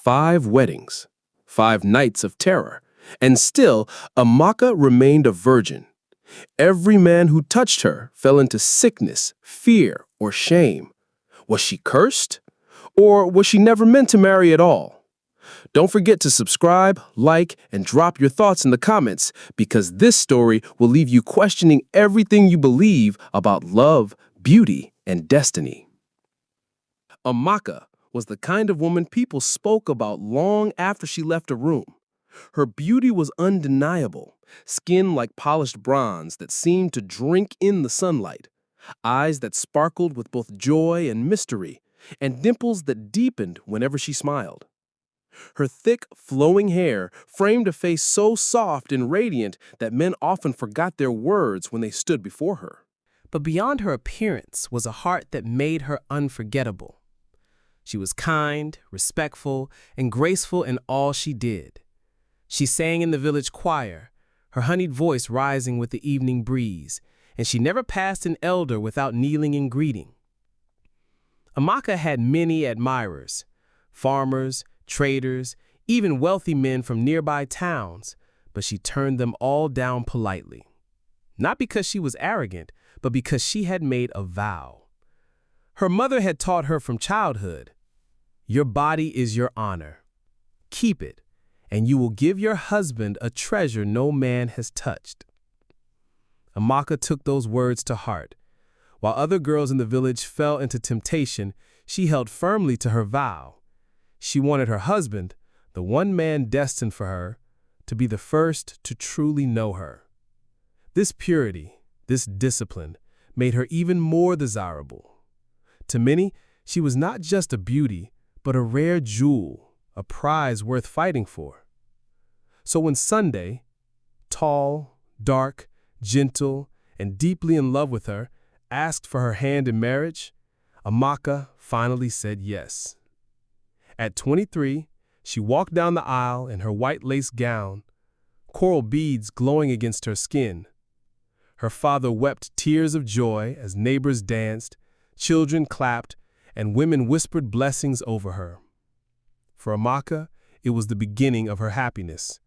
5 weddings, 5 nights of terror, and still Amaka remained a virgin. Every man who touched her fell into sickness, fear, or shame. Was she cursed? Or was she never meant to marry at all? Don't forget to subscribe, like, and drop your thoughts in the comments because this story will leave you questioning everything you believe about love, beauty, and destiny. Amaka was the kind of woman people spoke about long after she left a room. Her beauty was undeniable, skin like polished bronze that seemed to drink in the sunlight, eyes that sparkled with both joy and mystery, and dimples that deepened whenever she smiled. Her thick, flowing hair framed a face so soft and radiant that men often forgot their words when they stood before her. But beyond her appearance was a heart that made her unforgettable. She was kind, respectful, and graceful in all she did. She sang in the village choir, her honeyed voice rising with the evening breeze, and she never passed an elder without kneeling in greeting. Amaka had many admirers, farmers, traders, even wealthy men from nearby towns, but she turned them all down politely. Not because she was arrogant, but because she had made a vow. Her mother had taught her from childhood, "Your body is your honor. Keep it, and you will give your husband a treasure no man has touched." Amaka took those words to heart. While other girls in the village fell into temptation, she held firmly to her vow. She wanted her husband, the one man destined for her, to be the first to truly know her. This purity, this discipline, made her even more desirable. To many, she was not just a beauty, but a rare jewel, a prize worth fighting for. So when Sunday, tall, dark, gentle, and deeply in love with her, asked for her hand in marriage, Amaka finally said yes. At 23, she walked down the aisle in her white lace gown, coral beads glowing against her skin. Her father wept tears of joy as neighbors danced, children clapped, and women whispered blessings over her. For Amaka, it was the beginning of her happiness.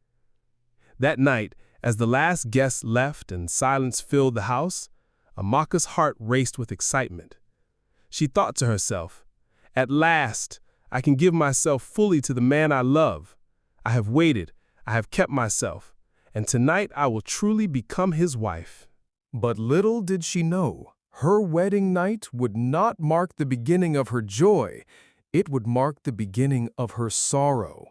That night, as the last guest left and silence filled the house, Amaka's heart raced with excitement. She thought to herself, "At last, I can give myself fully to the man I love. I have waited, I have kept myself, and tonight I will truly become his wife." But little did she know, her wedding night would not mark the beginning of her joy, it would mark the beginning of her sorrow.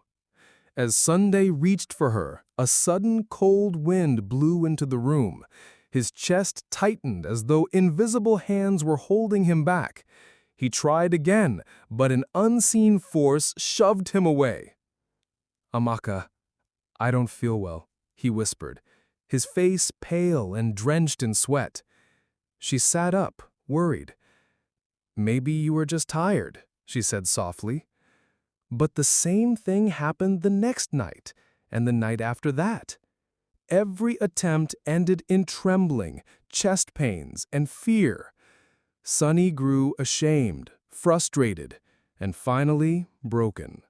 As Sunday reached for her, a sudden cold wind blew into the room. His chest tightened as though invisible hands were holding him back. He tried again, but an unseen force shoved him away. "Amaka, I don't feel well," he whispered, his face pale and drenched in sweat. She sat up, worried. "Maybe you were just tired," she said softly. But the same thing happened the next night, and the night after that. Every attempt ended in trembling, chest pains, and fear. Sunny grew ashamed, frustrated, and finally broken.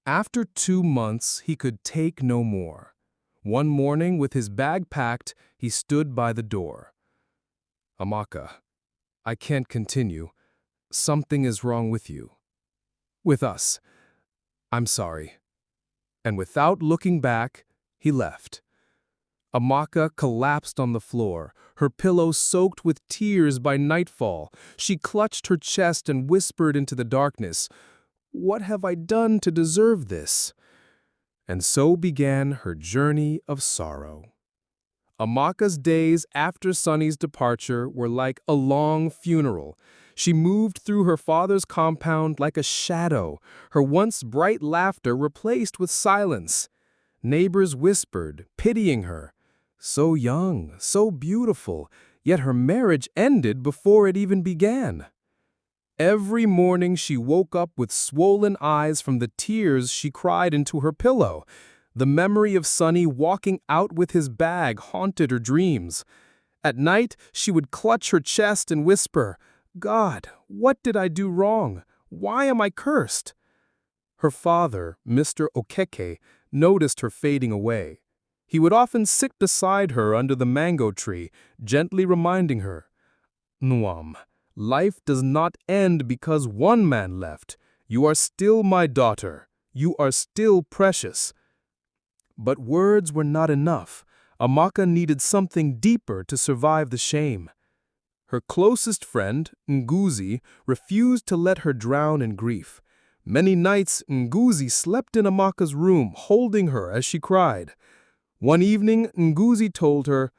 After 2 months, he could take no more. One morning, with his bag packed, he stood by the door. "Amaka, I can't continue. Something is wrong with you. With us. I'm sorry." And without looking back, he left. Amaka collapsed on the floor, her pillow soaked with tears by nightfall. She clutched her chest and whispered into the darkness, "What have I done to deserve this?" And so began her journey of sorrow. Amaka's days after Sunny's departure were like a long funeral. She moved through her father's compound like a shadow, her once bright laughter replaced with silence. Neighbors whispered, pitying her. So young, so beautiful, yet her marriage ended before it even began. Every morning she woke up with swollen eyes from the tears she cried into her pillow. The memory of Sunny walking out with his bag haunted her dreams. At night, she would clutch her chest and whisper, "God, what did I do wrong? Why am I cursed?" Her father, Mr. Okeke, noticed her fading away. He would often sit beside her under the mango tree, gently reminding her, "Nwam, life does not end because one man left. You are still my daughter. You are still precious." But words were not enough. Amaka needed something deeper to survive the shame. Her closest friend, Nguzi, refused to let her drown in grief. Many nights, Nguzi slept in Amaka's room, holding her as she cried. One evening, Nguzi told her,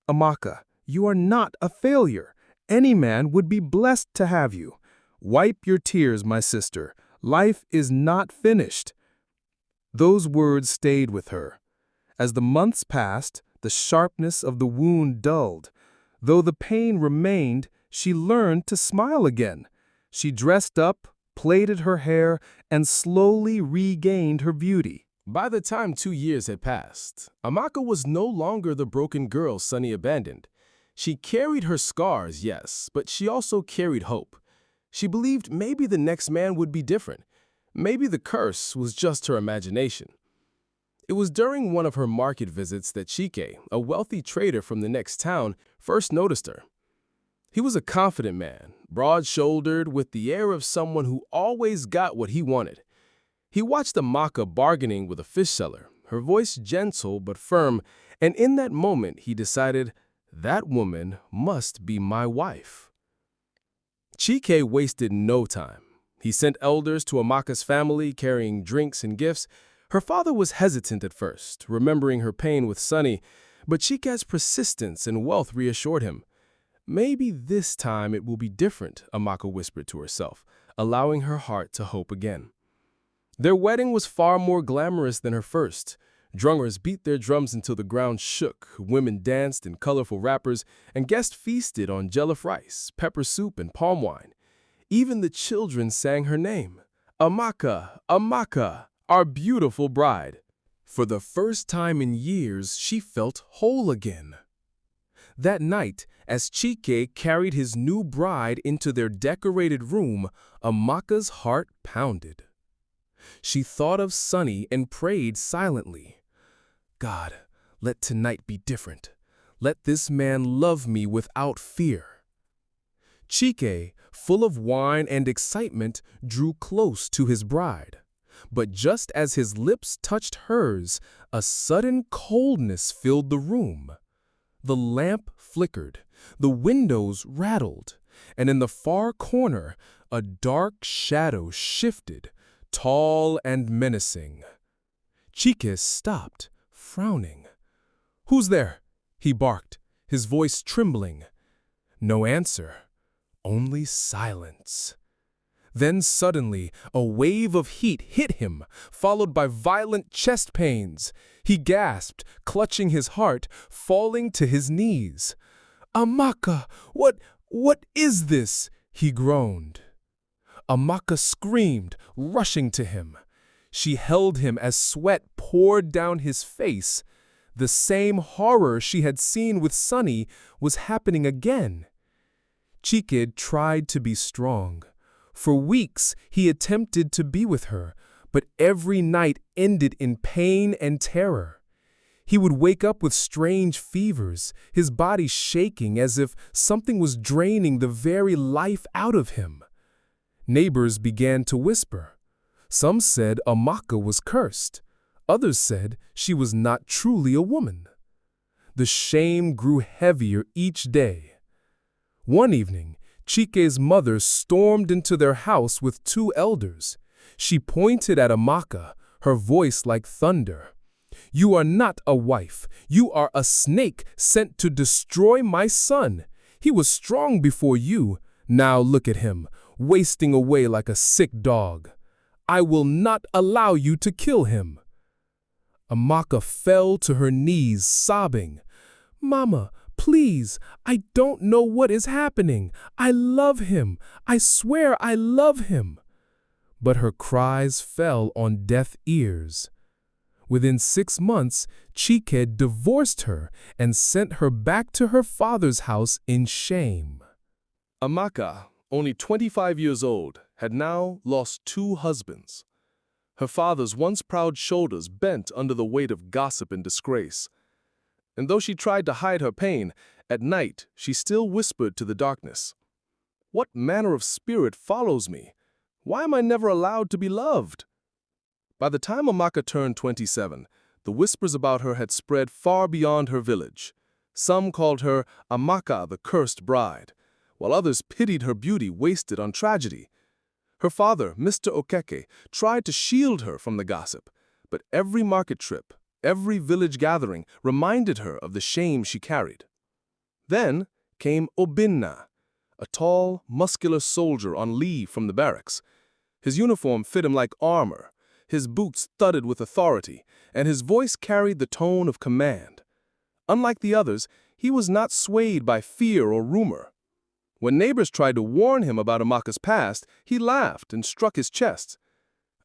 "Amaka, you are not a failure. Any man would be blessed to have you. Wipe your tears, my sister. Life is not finished." Those words stayed with her. As the months passed, the sharpness of the wound dulled. Though the pain remained, she learned to smile again. She dressed up, plaited her hair, and slowly regained her beauty. By the time 2 years had passed, Amaka was no longer the broken girl Sunny abandoned. She carried her scars, yes, but she also carried hope. She believed maybe the next man would be different. Maybe the curse was just her imagination. It was during one of her market visits that Chike, a wealthy trader from the next town, first noticed her. He was a confident man, broad-shouldered, with the air of someone who always got what he wanted. He watched Amaka bargaining with a fish seller, her voice gentle but firm, and in that moment he decided, that woman must be my wife. Chike wasted no time. He sent elders to Amaka's family carrying drinks and gifts. Her father was hesitant at first, remembering her pain with Sunny, but Chike's persistence and wealth reassured him. Maybe this time it will be different, Amaka whispered to herself, allowing her heart to hope again. Their wedding was far more glamorous than her first. Drummers beat their drums until the ground shook, women danced in colorful wrappers, and guests feasted on jollof rice, pepper soup, and palm wine. Even the children sang her name, Amaka, Amaka, our beautiful bride. For the first time in years, she felt whole again. That night, as Chike carried his new bride into their decorated room, Amaka's heart pounded. She thought of Sunny and prayed silently. God, let tonight be different. Let this man love me without fear. Chike, full of wine and excitement, drew close to his bride. But just as his lips touched hers, a sudden coldness filled the room. The lamp flickered, the windows rattled, and in the far corner, a dark shadow shifted, tall and menacing. Chike stopped, frowning. "Who's there?" he barked, his voice trembling. No answer, only silence. Then suddenly, a wave of heat hit him, followed by violent chest pains. He gasped, clutching his heart, falling to his knees. "Amaka, what is this?" he groaned. Amaka screamed, rushing to him. She held him as sweat poured down his face. The same horror she had seen with Sunny was happening again. Chike tried to be strong. For weeks, he attempted to be with her, but every night ended in pain and terror. He would wake up with strange fevers, his body shaking as if something was draining the very life out of him. Neighbors began to whisper. Some said Amaka was cursed. Others said she was not truly a woman. The shame grew heavier each day. One evening, Chike's mother stormed into their house with 2 elders. She pointed at Amaka, her voice like thunder. "You are not a wife. You are a snake sent to destroy my son. He was strong before you. Now look at him, wasting away like a sick dog. I will not allow you to kill him." Amaka fell to her knees, sobbing. "Mama, please, I don't know what is happening. I love him. I swear I love him." But her cries fell on deaf ears. Within 6 months, Chike divorced her and sent her back to her father's house in shame. Amaka, only 25 years old, had now lost 2 husbands. Her father's once proud shoulders bent under the weight of gossip and disgrace. And though she tried to hide her pain, at night she still whispered to the darkness, "What manner of spirit follows me? Why am I never allowed to be loved?" By the time Amaka turned 27, the whispers about her had spread far beyond her village. Some called her Amaka, the cursed bride, while others pitied her beauty wasted on tragedy. Her father, Mr. Okeke, tried to shield her from the gossip, but every market trip, every village gathering reminded her of the shame she carried. Then came Obinna, a tall, muscular soldier on leave from the barracks. His uniform fit him like armor, his boots thudded with authority, and his voice carried the tone of command. Unlike the others, he was not swayed by fear or rumor. When neighbors tried to warn him about Amaka's past, he laughed and struck his chest.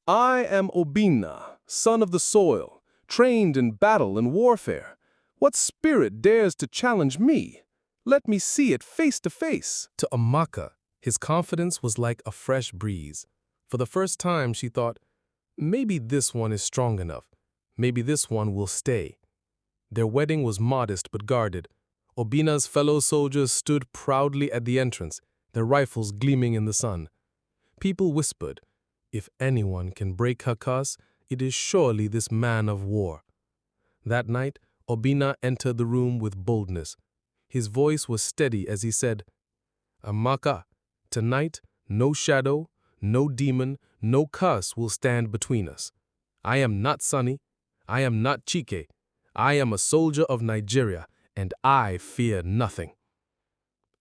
"I am Obinna, son of the soil, trained in battle and warfare. What spirit dares to challenge me? Let me see it face to face." To Amaka, his confidence was like a fresh breeze. For the first time, she thought, maybe this one is strong enough. Maybe this one will stay. Their wedding was modest but guarded. Obinna's fellow soldiers stood proudly at the entrance, their rifles gleaming in the sun. People whispered, if anyone can break her curse, it is surely this man of war. That night, Obinna entered the room with boldness. His voice was steady as he said, "Amaka, tonight, no shadow, no demon, no curse will stand between us. I am not Sunny. I am not Chike. I am a soldier of Nigeria, and I fear nothing."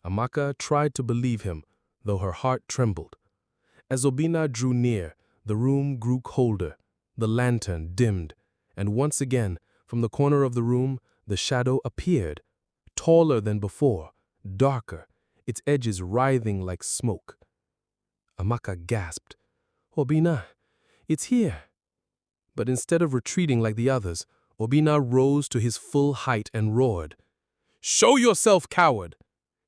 Amaka tried to believe him, though her heart trembled. As Obinna drew near, the room grew colder, the lantern dimmed, and once again, from the corner of the room, the shadow appeared, taller than before, darker, its edges writhing like smoke. Amaka gasped, "Obinna, it's here." But instead of retreating like the others, Obinna rose to his full height and roared, "Show yourself, coward!"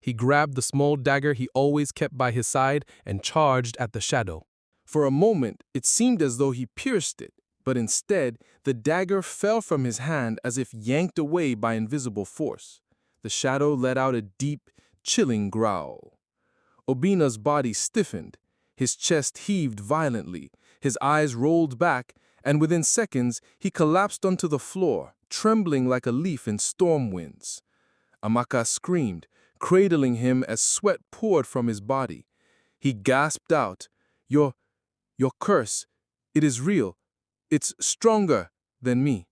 He grabbed the small dagger he always kept by his side and charged at the shadow. For a moment, it seemed as though he pierced it, but instead, the dagger fell from his hand as if yanked away by invisible force. The shadow let out a deep, chilling growl. Obinna's body stiffened, his chest heaved violently, his eyes rolled back, and within seconds, he collapsed onto the floor, trembling like a leaf in storm winds. Amaka screamed, cradling him as sweat poured from his body. He gasped out, Your curse, it is real. It's stronger than me."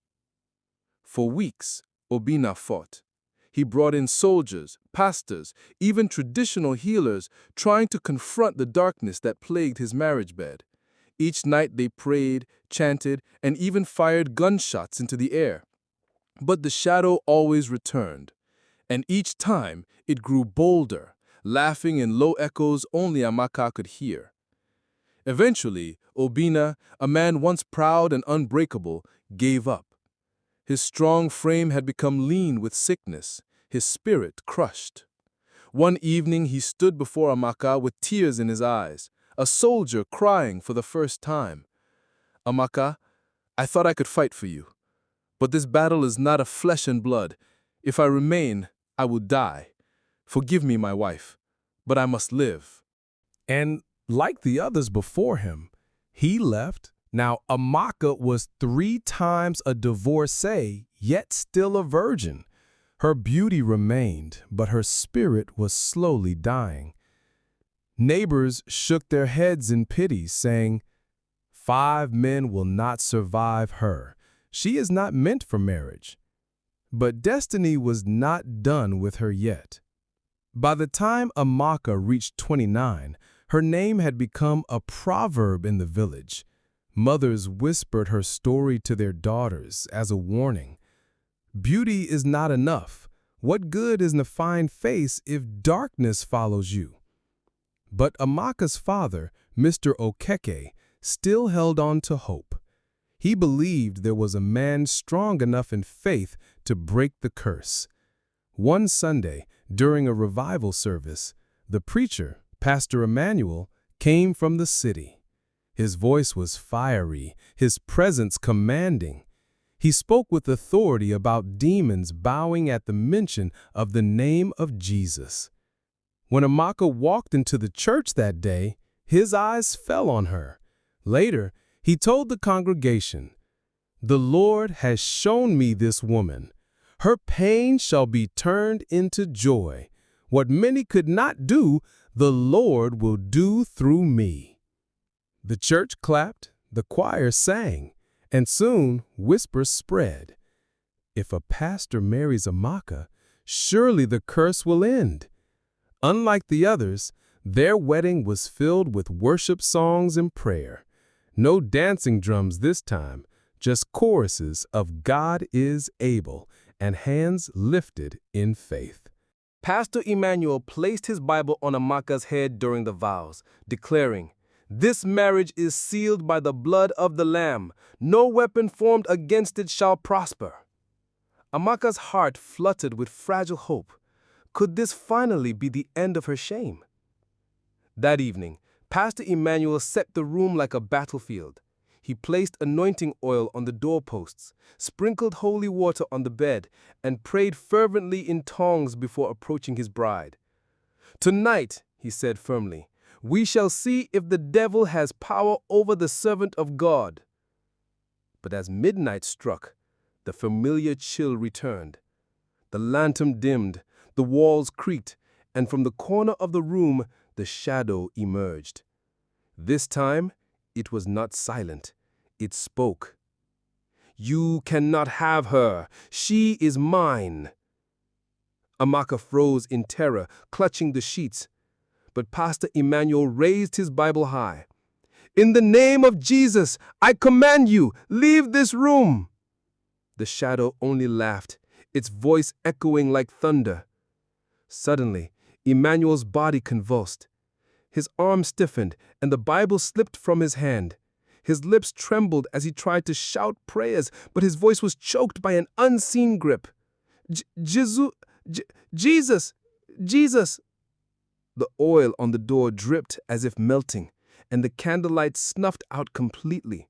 For weeks, Obinna fought. He brought in soldiers, pastors, even traditional healers, trying to confront the darkness that plagued his marriage bed. Each night they prayed, chanted, and even fired gunshots into the air. But the shadow always returned. And each time, it grew bolder, laughing in low echoes only Amaka could hear. Eventually, Obinna, a man once proud and unbreakable, gave up. His strong frame had become lean with sickness, his spirit crushed. One evening he stood before Amaka with tears in his eyes, a soldier crying for the first time. "Amaka, I thought I could fight for you. But this battle is not of flesh and blood. If I remain, I will die. Forgive me, my wife, but I must live." And like the others before him, he left. Now, Amaka was 3 times a divorcee, yet still a virgin. Her beauty remained, but her spirit was slowly dying. Neighbors shook their heads in pity, saying, 5 men will not survive her. She is not meant for marriage. But destiny was not done with her yet. By the time Amaka reached 29, her name had become a proverb in the village. Mothers whispered her story to their daughters as a warning. Beauty is not enough. What good is a fine face if darkness follows you? But Amaka's father, Mr. Okeke, still held on to hope. He believed there was a man strong enough in faith to break the curse. One Sunday, during a revival service, the preacher, Pastor Emmanuel, came from the city. His voice was fiery, his presence commanding. He spoke with authority about demons bowing at the mention of the name of Jesus. When Amaka walked into the church that day, his eyes fell on her. Later, he told the congregation, "The Lord has shown me this woman. Her pain shall be turned into joy. What many could not do, the Lord will do through me." The church clapped, the choir sang, and soon whispers spread. If a pastor marries Amaka, surely the curse will end. Unlike the others, their wedding was filled with worship songs and prayer. No dancing drums this time, just choruses of "God is able" and hands lifted in faith. Pastor Emmanuel placed his Bible on Amaka's head during the vows, declaring, "This marriage is sealed by the blood of the Lamb. No weapon formed against it shall prosper." Amaka's heart fluttered with fragile hope. Could this finally be the end of her shame? That evening, Pastor Emmanuel set the room like a battlefield. He placed anointing oil on the doorposts, sprinkled holy water on the bed, and prayed fervently in tongues before approaching his bride. "Tonight," he said firmly, "we shall see if the devil has power over the servant of God." But as midnight struck, the familiar chill returned. The lantern dimmed, the walls creaked, and from the corner of the room, the shadow emerged. This time, it was not silent. It spoke. "You cannot have her. She is mine." Amaka froze in terror, clutching the sheets. But Pastor Emmanuel raised his Bible high. "In the name of Jesus, I command you, leave this room." The shadow only laughed, its voice echoing like thunder. Suddenly, Emmanuel's body convulsed. His arm stiffened, and the Bible slipped from his hand. His lips trembled as he tried to shout prayers, but his voice was choked by an unseen grip. Jesus! Jesus! The oil on the door dripped as if melting, and the candlelight snuffed out completely.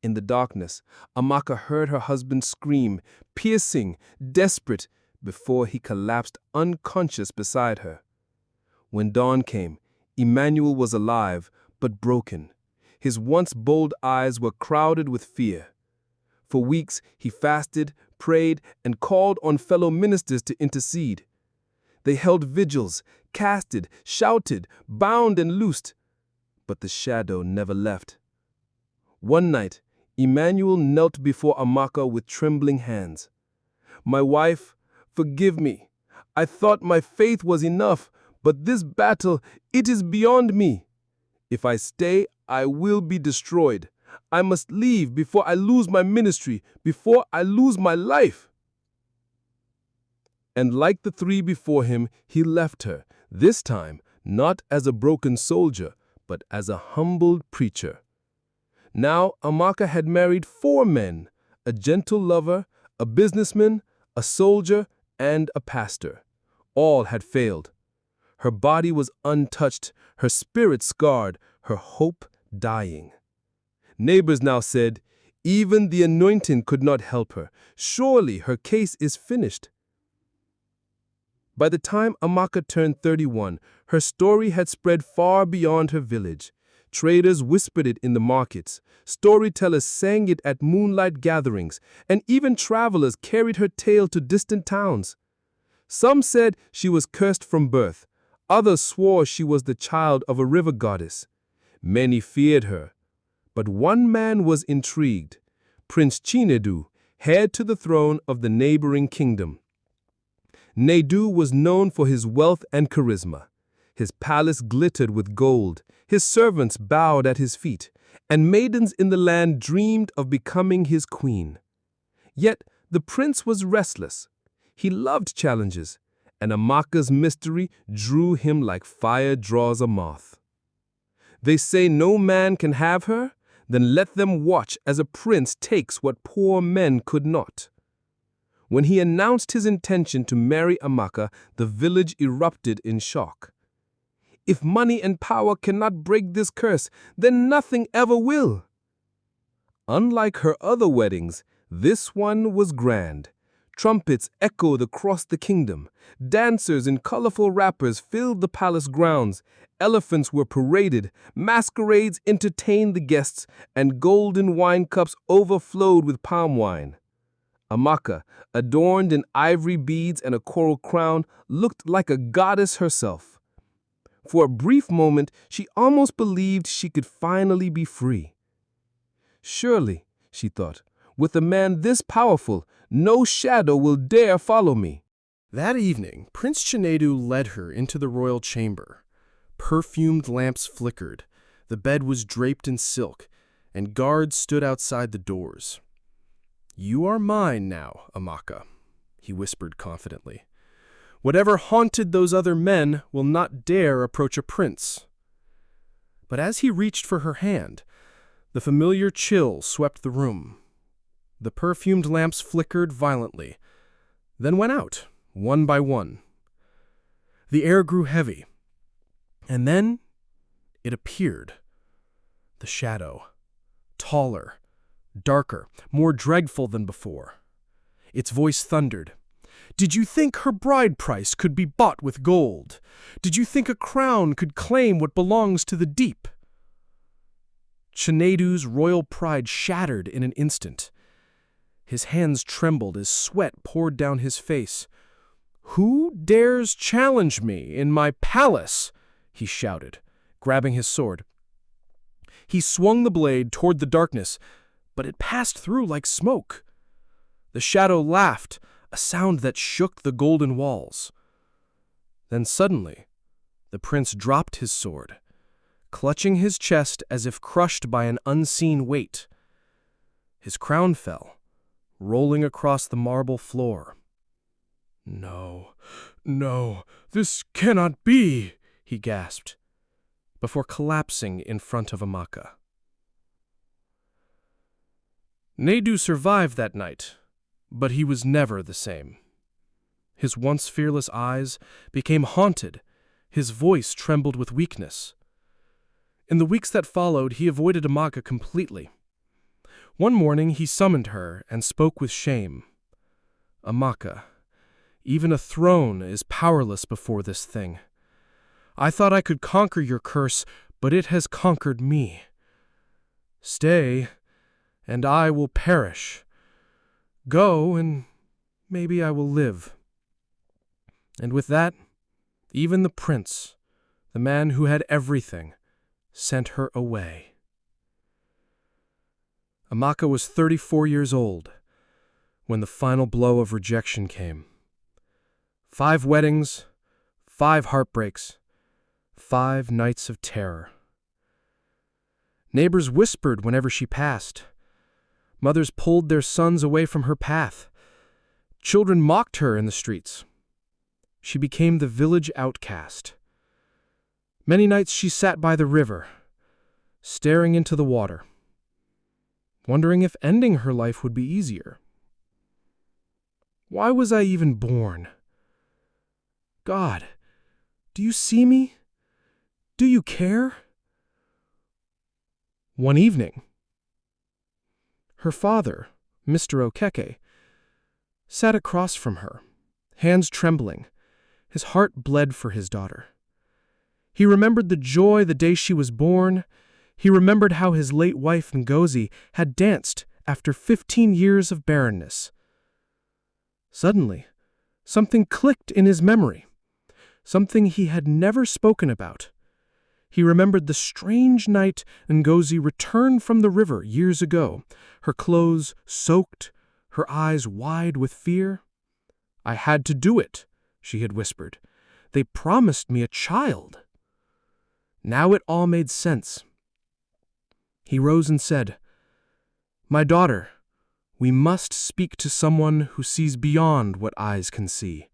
In the darkness, Amaka heard her husband scream, piercing, desperate, before he collapsed unconscious beside her. When dawn came, Emmanuel was alive, but broken. His once bold eyes were crowded with fear. For weeks, he fasted, prayed, and called on fellow ministers to intercede. They held vigils, casted, shouted, bound and loosed, but the shadow never left. One night, Emmanuel knelt before Amaka with trembling hands. "My wife, forgive me. I thought my faith was enough, but this battle, it is beyond me. If I stay, I will be destroyed. I must leave before I lose my ministry, before I lose my life." And like the three before him, he left her, this time not as a broken soldier, but as a humbled preacher. Now Amaka had married 4 men, a gentle lover, a businessman, a soldier, and a pastor. All had failed. Her body was untouched, her spirit scarred, her hope dying. Neighbors now said, "Even the anointing could not help her. Surely her case is finished." By the time Amaka turned 31, her story had spread far beyond her village. Traders whispered it in the markets, storytellers sang it at moonlight gatherings, and even travelers carried her tale to distant towns. Some said she was cursed from birth. Others swore she was the child of a river goddess. Many feared her. But one man was intrigued, Prince Chinedu, heir to the throne of the neighboring kingdom. Nedu was known for his wealth and charisma. His palace glittered with gold, his servants bowed at his feet, and maidens in the land dreamed of becoming his queen. Yet the prince was restless. He loved challenges, and Amaka's mystery drew him like fire draws a moth. They say no man can have her, then let them watch as a prince takes what poor men could not. When he announced his intention to marry Amaka, the village erupted in shock. If money and power cannot break this curse, then nothing ever will. Unlike her other weddings, this one was grand. Trumpets echoed across the kingdom. Dancers in colorful wrappers filled the palace grounds. Elephants were paraded, masquerades entertained the guests, and golden wine cups overflowed with palm wine. Amaka, adorned in ivory beads and a coral crown, looked like a goddess herself. For a brief moment, she almost believed she could finally be free. Surely, she thought, with a man this powerful, no shadow will dare follow me. That evening, Prince Chinedu led her into the royal chamber. Perfumed lamps flickered, the bed was draped in silk, and guards stood outside the doors. "You are mine now, Amaka," he whispered confidently. "Whatever haunted those other men will not dare approach a prince." But as he reached for her hand, the familiar chill swept the room. The perfumed lamps flickered violently, then went out, one by one. The air grew heavy, and then it appeared. The shadow, taller, darker, more dreadful than before. Its voice thundered. "Did you think her bride price could be bought with gold? Did you think a crown could claim what belongs to the deep?" Chinedu's royal pride shattered in an instant. His hands trembled as sweat poured down his face. "Who dares challenge me in my palace?" he shouted, grabbing his sword. He swung the blade toward the darkness, but it passed through like smoke. The shadow laughed, a sound that shook the golden walls. Then suddenly, the prince dropped his sword, clutching his chest as if crushed by an unseen weight. His crown fell, rolling across the marble floor. "No, no, this cannot be," he gasped, before collapsing in front of Amaka. Chinedu survived that night, but he was never the same. His once fearless eyes became haunted, his voice trembled with weakness. In the weeks that followed, he avoided Amaka completely. One morning he summoned her and spoke with shame. "Amaka, even a throne is powerless before this thing. I thought I could conquer your curse, but it has conquered me. Stay, and I will perish. Go, and maybe I will live." And with that, even the prince, the man who had everything, sent her away. Amaka was 34 years old when the final blow of rejection came. 5 weddings, 5 heartbreaks, 5 nights of terror. Neighbors whispered whenever she passed. Mothers pulled their sons away from her path. Children mocked her in the streets. She became the village outcast. Many nights she sat by the river, staring into the water, wondering if ending her life would be easier. Why was I even born? God, do you see me? Do you care? One evening, her father, Mr. Okeke, sat across from her, hands trembling. His heart bled for his daughter. He remembered the joy the day she was born. He remembered how his late wife Ngozi had danced after 15 years of barrenness. Suddenly, something clicked in his memory, something he had never spoken about. He remembered the strange night Ngozi returned from the river years ago, her clothes soaked, her eyes wide with fear. "I had to do it," she had whispered. "They promised me a child." Now it all made sense. He rose and said, "My daughter, we must speak to someone who sees beyond what eyes can see."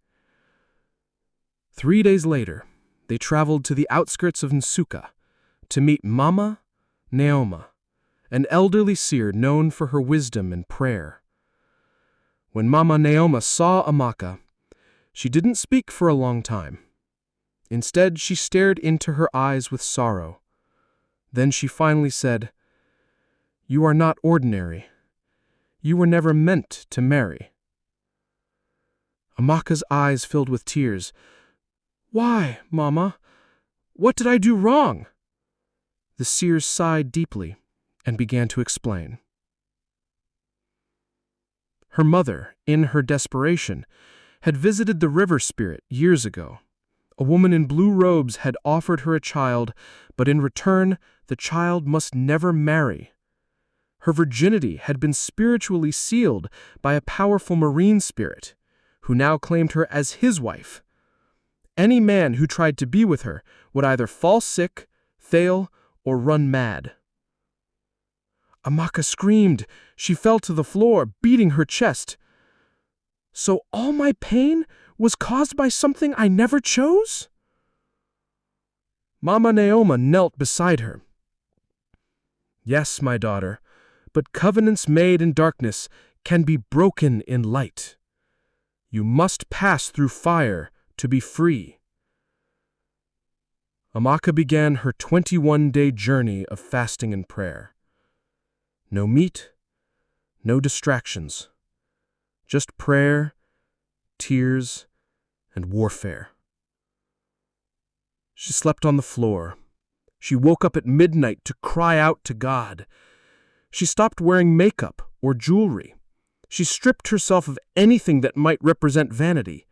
3 days later, they traveled to the outskirts of Nsukka to meet Mama Neoma, an elderly seer known for her wisdom and prayer. When Mama Neoma saw Amaka, she didn't speak for a long time. Instead, she stared into her eyes with sorrow. Then she finally said, "You are not ordinary. You were never meant to marry." Amaka's eyes filled with tears. "Why, Mama? What did I do wrong?" The seer sighed deeply and began to explain. Her mother, in her desperation, had visited the river spirit years ago. A woman in blue robes had offered her a child, but in return, the child must never marry. Her virginity had been spiritually sealed by a powerful marine spirit, who now claimed her as his wife. Any man who tried to be with her would either fall sick, fail, or run mad. Amaka screamed. She fell to the floor, beating her chest. "So all my pain was caused by something I never chose?" Mama Naoma knelt beside her. "Yes, my daughter, but covenants made in darkness can be broken in light. You must pass through fire to be free." Amaka began her 21-day journey of fasting and prayer. No meat, no distractions, just prayer, tears, and warfare. She slept on the floor. She woke up at midnight to cry out to God. She stopped wearing makeup or jewelry. She stripped herself of anything that might represent vanity.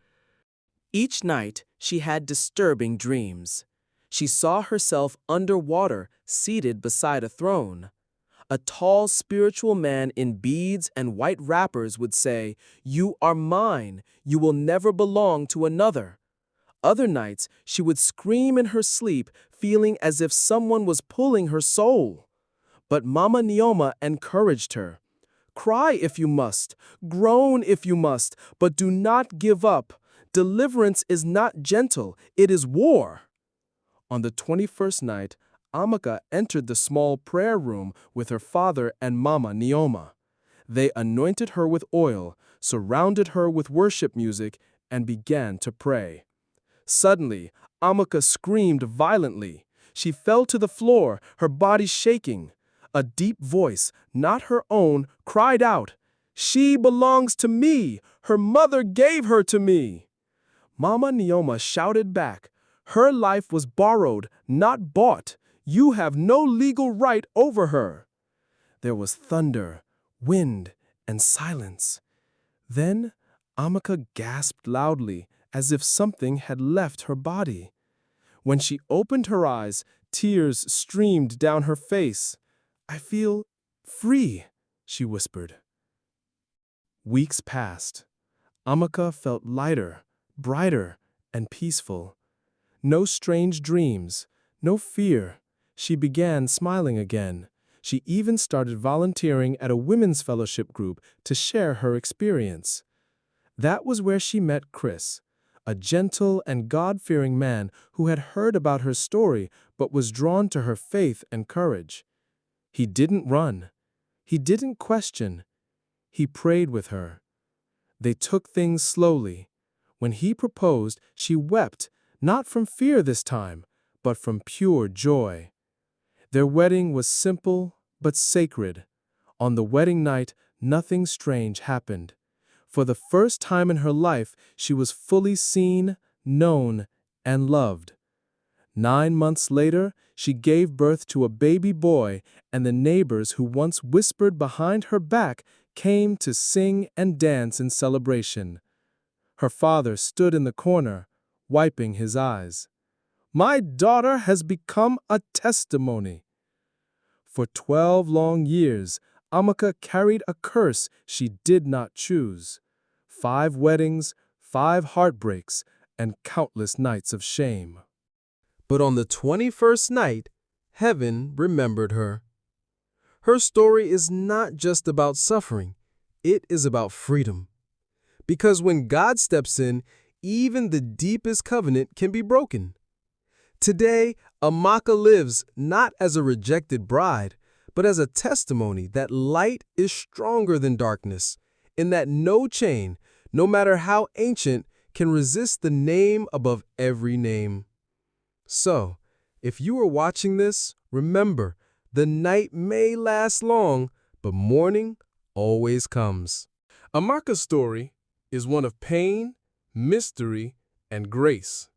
Each night, she had disturbing dreams. She saw herself underwater, seated beside a throne. A tall spiritual man in beads and white wrappers would say, "You are mine. You will never belong to another." Other nights, she would scream in her sleep, feeling as if someone was pulling her soul. But Mama Neoma encouraged her. "Cry if you must, groan if you must, but do not give up. Deliverance is not gentle, it is war." On the 21st night, Amaka entered the small prayer room with her father and Mama Neoma. They anointed her with oil, surrounded her with worship music, and began to pray. Suddenly, Amaka screamed violently. She fell to the floor, her body shaking. A deep voice, not her own, cried out, "She belongs to me! Her mother gave her to me!" Mama Neoma shouted back, "Her life was borrowed, not bought. You have no legal right over her." There was thunder, wind, and silence. Then Amaka gasped loudly, as if something had left her body. When she opened her eyes, tears streamed down her face. "I feel free," she whispered. Weeks passed. Amaka felt lighter, brighter, and peaceful. No strange dreams, no fear. She began smiling again. She even started volunteering at a women's fellowship group to share her experience. That was where she met Chris, a gentle and God-fearing man who had heard about her story but was drawn to her faith and courage. He didn't run. He didn't question. He prayed with her. They took things slowly. When he proposed, she wept, not from fear this time, but from pure joy. Their wedding was simple but sacred. On the wedding night, nothing strange happened. For the first time in her life, she was fully seen, known, and loved. 9 months later, she gave birth to a baby boy, and the neighbors who once whispered behind her back came to sing and dance in celebration. Her father stood in the corner, wiping his eyes. "My daughter has become a testimony." For 12 long years, Amaka carried a curse she did not choose. 5 weddings, 5 heartbreaks, and countless nights of shame. But on the 21st night, heaven remembered her. Her story is not just about suffering, it is about freedom. Because when God steps in, even the deepest covenant can be broken. Today, Amaka lives not as a rejected bride, but as a testimony that light is stronger than darkness, and that no chain, no matter how ancient, can resist the name above every name. So, if you are watching this, remember, the night may last long, but morning always comes. Amaka's story is one of pain, mystery, and grace.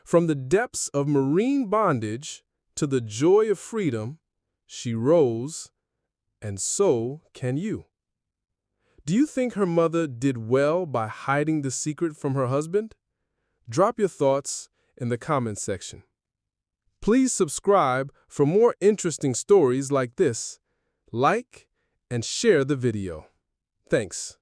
From the depths of marine bondage to the joy of freedom, she rose, and so can you. Do you think her mother did well by hiding the secret from her husband? Drop your thoughts in the comments section. Please subscribe for more interesting stories like this. Like and share the video. Thanks.